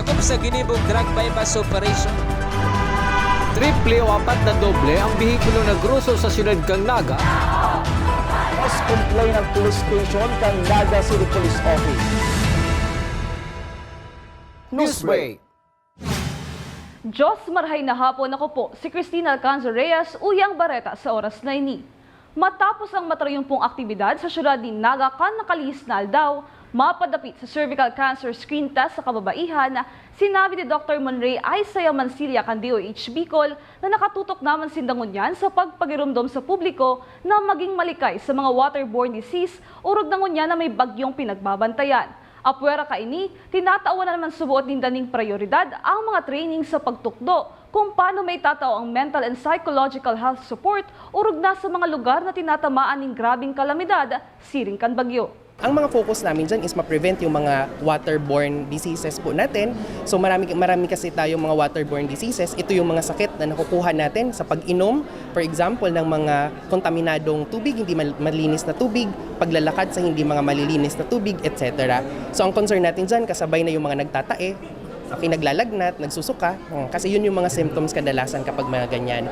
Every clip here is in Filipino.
Nakom sa ginibog drug bypass operation. Triple o apat na doble ang bihikulo na gruso sa siyudad kang NAGA. Mas complain ng police station kang NAGA City Police Office. Newsbreak. Diyos marhay na hapon, ako po si Cristina Alcanzo Reyes, uyang bareta sa oras na ini. Matapos ang matrayumpong aktibidad sa siyudad ni NAGA kan nakalihis na aldaw, mapadapit sa cervical cancer screen test sa kababaihan, sinabi ni Dr. Monray ay saya Mansilla kan DOH BICOL na nakatutok naman sindangunyan sa pagpagiromdom sa publiko na maging malikay sa mga waterborne disease urog nangunyan na may bagyong pinagbabantayan. Apwera kaini, tinatawa na naman subuot din daning prioridad ang mga training sa pagtukdo kung paano may tatao ang mental and psychological health support urog na sa mga lugar na tinatamaan ng grabing kalamidad, siring kan bagyo. Ang mga focus namin dyan is ma-prevent yung mga waterborne diseases po natin. So marami kasi tayong mga waterborne diseases. Ito yung mga sakit na nakukuha natin sa pag-inom, for example, ng mga kontaminadong tubig, hindi malinis na tubig, paglalakad sa hindi mga malilinis na tubig, etc. So ang concern natin dyan, kasabay na yung mga nagtatae, naglalagnat, nagsusuka, kasi yun yung mga symptoms kadalasan kapag mga ganyan.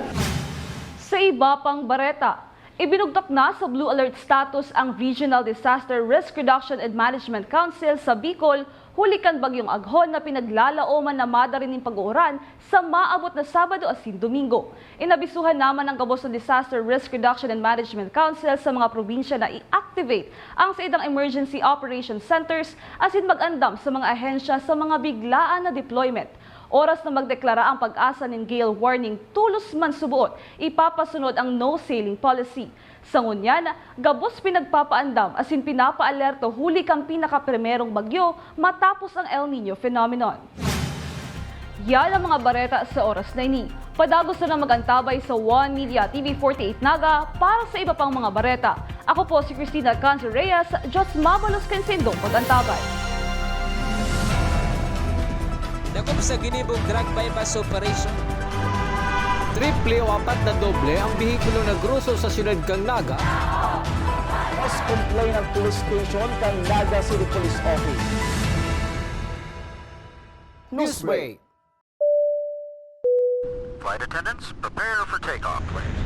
Sa iba pang bareta, ibinugtak na sa Blue Alert status ang Regional Disaster Risk Reduction and Management Council sa Bicol, hulikan bagyong aghon na pinaglalaoman na madarin ng pag-uuran sa maabot na Sabado asin Domingo. Inabisuhan naman ng Gabos ng Disaster Risk Reduction and Management Council sa mga probinsya na i-activate ang sa idang emergency operation centers asin mag-andam sa mga ahensya sa mga biglaan na deployment. Oras na magdeklara ang pag-asa ng gale warning, tulos man subuot, ipapasunod ang no-sailing policy. Sa ngunyan, gabos pinagpapaandam asin pinapaalerto huli kang pinakaprimerong bagyo matapos ang El Nino phenomenon. Yan ang mga bareta sa oras na ini. Padagos na magantabay sa One Media TV 48 NAGA para sa iba pang mga bareta. Ako po si Cristina Alcanzo Reyes, Diyos mabalos kensindong pag-antabay. Nakom sa ginibog drug bypass operation. Triple o apat na doble ang bihikulo na gruso sa siyudad kang NAGA. Mas complain ng police station kang NAGA City Police Office. Newsbreak. Flight attendants, prepare for takeoff, please.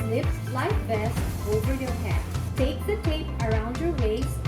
Slip life vest over your head. Take the tape around your waist.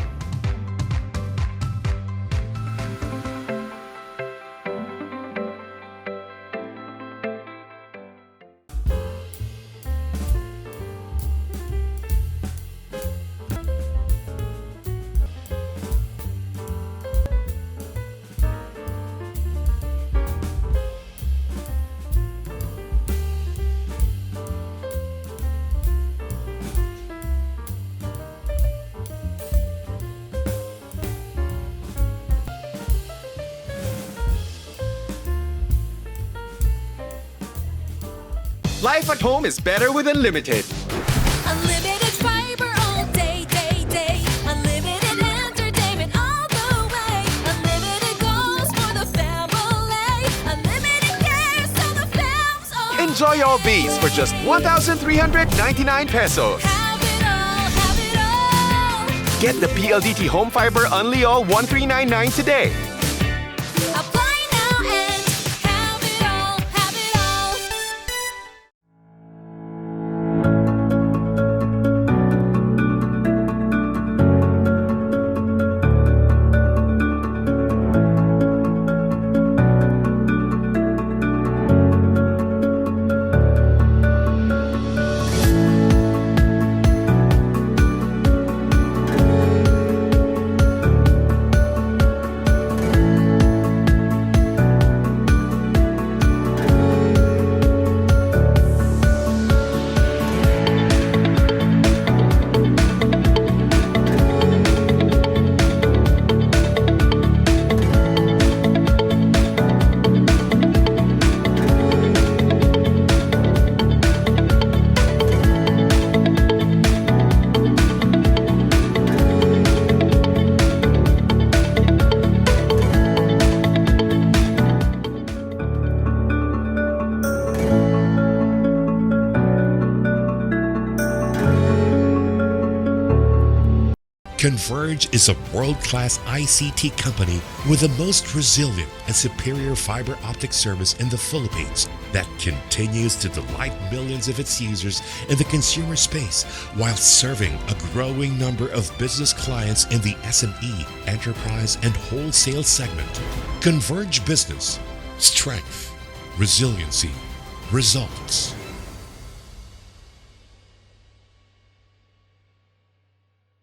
Life at home is better with Unlimited. Unlimited fiber all day, day, day. Unlimited entertainment all the way. Unlimited goals for the family. Unlimited care so the fam's all. Enjoy all these for just 1,399 pesos. Have it all, have it all. Get the PLDT Home Fiber Unli All 1399 today. Apply now and have it all, have it all. Converge is a world-class ICT company with the most resilient and superior fiber optic service in the Philippines that continues to delight millions of its users in the consumer space while serving a growing number of business clients in the SME, enterprise, and wholesale segment. Converge Business. Strength. Resiliency. Results.